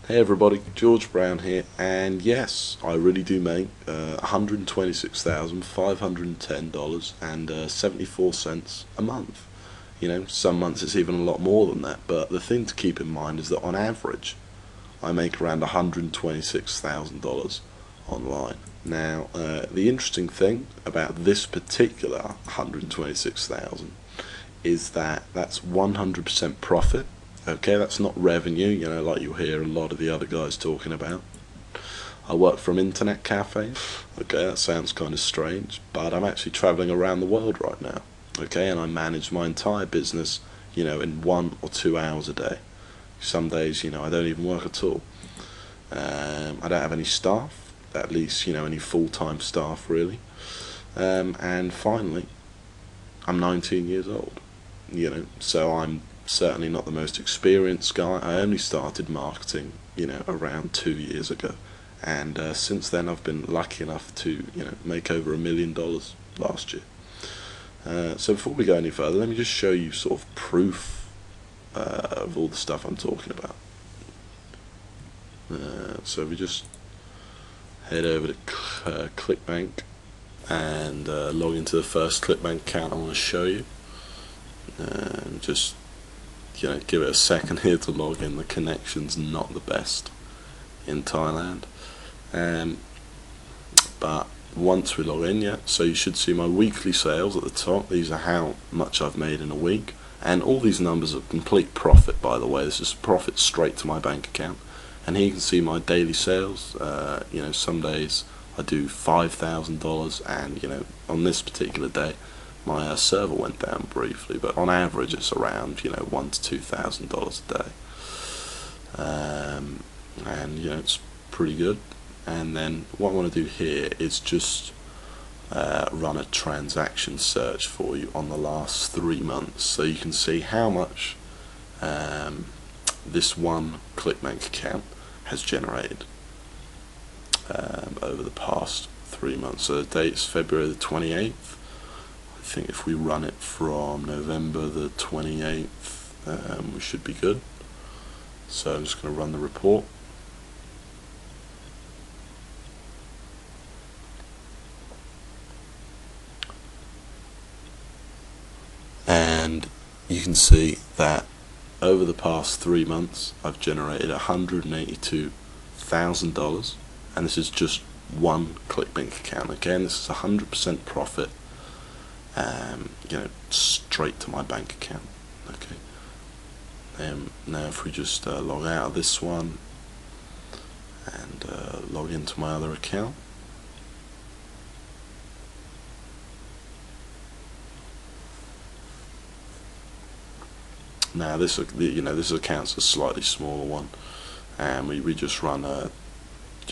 Hey everybody, George Brown here, and yes, I really do make $126,510 and 74 cents a month. You know, some months it's even a lot more than that, but the thing to keep in mind is that on average, I make around $126,000 online. Now, the interesting thing about this particular 126,000 is that that's 100% profit. Okay, that's not revenue, you know, like you'll hear a lot of the other guys talking about. I work from internet cafes. Okay, that sounds kind of strange, but I'm actually traveling around the world right now. Okay, and I manage my entire business, you know, in 1 or 2 hours a day. Some days, you know, I don't even work at all. I don't have any staff, at least, you know, any full-time staff really. And finally, I'm 19 years old, you know, so I'm certainly not the most experienced guy. I only started marketing, you know, around 2 years ago, and since then I've been lucky enough to, you know, make over $1 million last year. So before we go any further, let me just show you sort of proof of all the stuff I'm talking about. So we just head over to ClickBank and log into the first ClickBank account I want to show you, and just, you know, give it a second here to log in. The connection's not the best in Thailand, but once we log in, yeah, so you should see my weekly sales at the top. These are how much I've made in a week, and all these numbers are complete profit, by the way. This is profit straight to my bank account. And here you can see my daily sales. You know, some days I do $5,000, and you know, on this particular day my server went down briefly, but on average it's around, you know, $1,000 to $2,000 a day, and you know, it's pretty good. And then what I want to do here is just run a transaction search for you on the last 3 months, so you can see how much this one ClickBank account has generated over the past 3 months. So the date's February the 28th. I think if we run it from November the 28th, we should be good. So I'm just going to run the report. And you can see that over the past 3 months I've generated $182,000, and this is just one ClickBank account. Again, this is 100% profit, you know, straight to my bank account. Okay. Now if we just log out of this one and log into my other account. Now this, you know, this account's a slightly smaller one, and we just run a,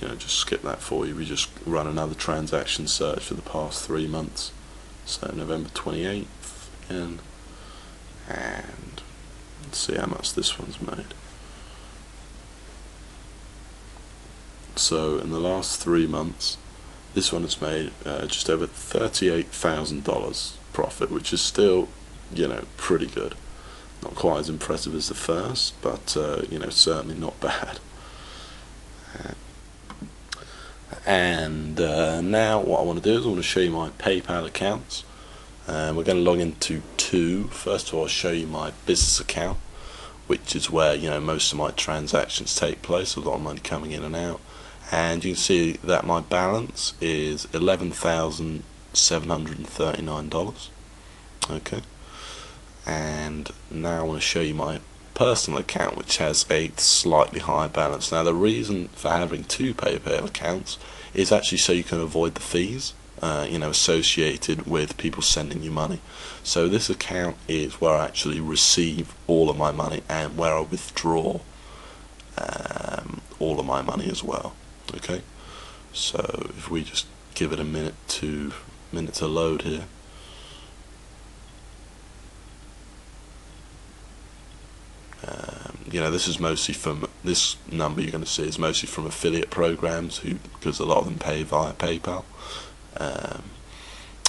you know, just skip that for you. We just run another transaction search for the past 3 months. So November 28th again, and let's see how much this one's made. So in the last 3 months, this one has made just over $38,000 profit, which is still, you know, pretty good. Not quite as impressive as the first, but you know, certainly not bad. And now what I want to do is I want to show you my PayPal accounts. We're going to log into two. First of all, I'll show you my business account, which is where, you know, most of my transactions take place. A lot of money coming in and out, and you can see that my balance is $11,739. Okay. And now I want to show you my personal account, which has a slightly higher balance. Now the reason for having two PayPal accounts is actually so you can avoid the fees, you know, associated with people sending you money. So this account is where I actually receive all of my money and where I withdraw all of my money as well. Okay, so if we just give it a minute to load here. You know, this is mostly from, this number you're going to see is mostly from affiliate programs, because a lot of them pay via PayPal,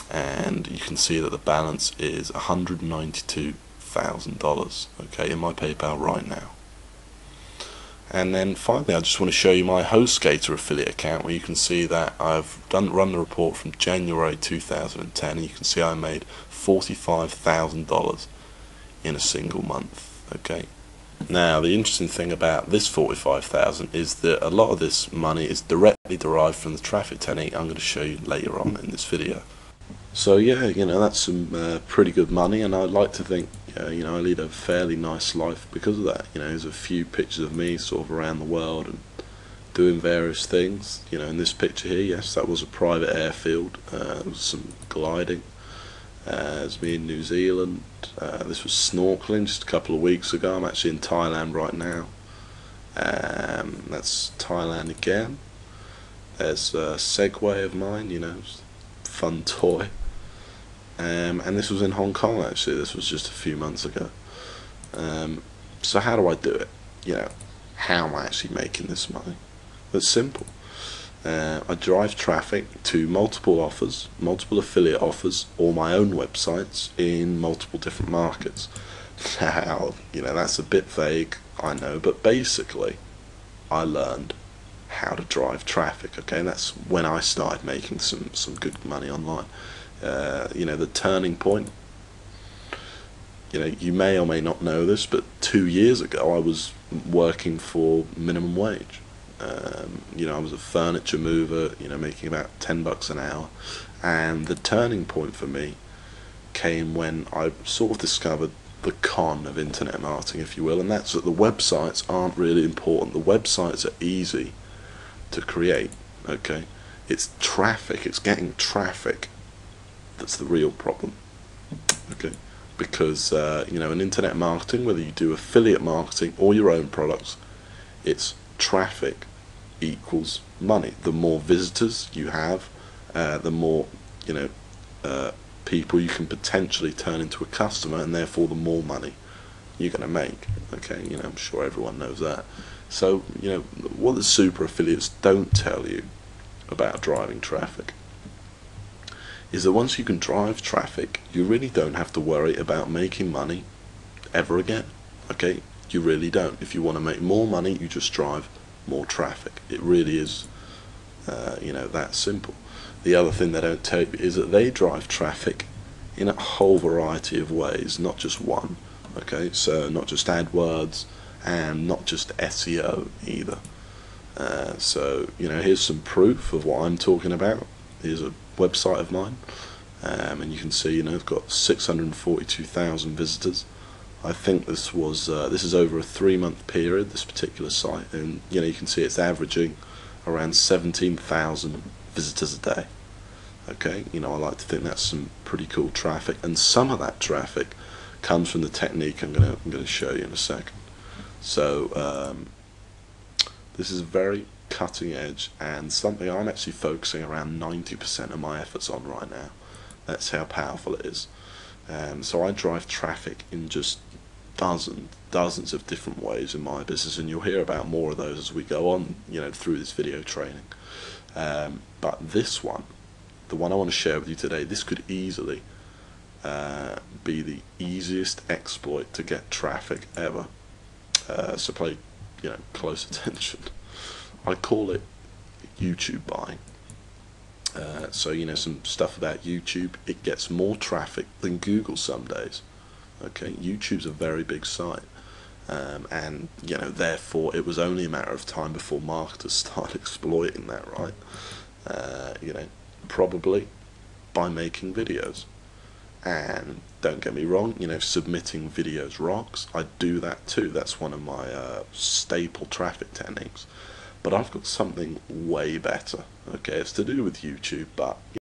and you can see that the balance is $192,000, okay, in my PayPal right now. And then finally, I just want to show you my HostGator affiliate account, where you can see that I've run the report from January 2010, and you can see I made $45,000 in a single month. Okay. Now, the interesting thing about this 45,000 is that a lot of this money is directly derived from the traffic technique I'm going to show you later on in this video. So yeah, that's some pretty good money, and I'd like to think, I lead a fairly nice life because of that. There's a few pictures of me sort of around the world and doing various things. In this picture here, yes, that was a private airfield. There was some gliding. It's me in New Zealand. This was snorkeling just a couple of weeks ago. I'm actually in Thailand right now. That's Thailand again. There's a Segway of mine, fun toy. And this was in Hong Kong actually. This was just a few months ago. So how do I do it? How am I actually making this money? It's simple. I drive traffic to multiple offers, multiple affiliate offers, or my own websites in multiple different markets. Now, that's a bit vague, I know, but basically I learned how to drive traffic. Okay, and that's when I started making some good money online. The turning point, you may or may not know this, but 2 years ago I was working for minimum wage. I was a furniture mover, making about $10 an hour, and the turning point for me came when I sort of discovered the con of internet marketing, if you will, and that's that the websites aren't really important. The websites are easy to create, okay? It's traffic, it's getting traffic that's the real problem, okay? Because in internet marketing, whether you do affiliate marketing or your own products, it's traffic equals money. The more visitors you have, the more people you can potentially turn into a customer, and therefore the more money you're going to make. Okay, I'm sure everyone knows that. So what the super affiliates don't tell you about driving traffic is that once you can drive traffic, you really don't have to worry about making money ever again. Okay, you really don't. If you want to make more money, you just drive more traffic. It really is that simple. The other thing they don't tell you is that they drive traffic in a whole variety of ways, not just one. Okay, so not just AdWords and not just SEO either. So here's some proof of what I'm talking about. Here's a website of mine, and you can see I've got 642,000 visitors. I think this is over a 3-month period, this particular site, and you can see it's averaging around 17,000 visitors a day. Okay, I like to think that's some pretty cool traffic, and some of that traffic comes from the technique I'm gonna show you in a second. So this is very cutting edge and something I'm actually focusing around 90% of my efforts on right now. That's how powerful it is. So I drive traffic in just dozens of different ways in my business, and you'll hear about more of those as we go on through this video training. But this one, the one I want to share with you today, this could easily be the easiest exploit to get traffic ever. So pay close attention. I call it YouTube buying. So some stuff about YouTube, it gets more traffic than Google some days. Okay, YouTube's a very big site, and therefore it was only a matter of time before marketers started exploiting that, right? Probably by making videos. And don't get me wrong, submitting videos rocks. I do that too. That's one of my staple traffic techniques. But I've got something way better. Okay, it's to do with YouTube, but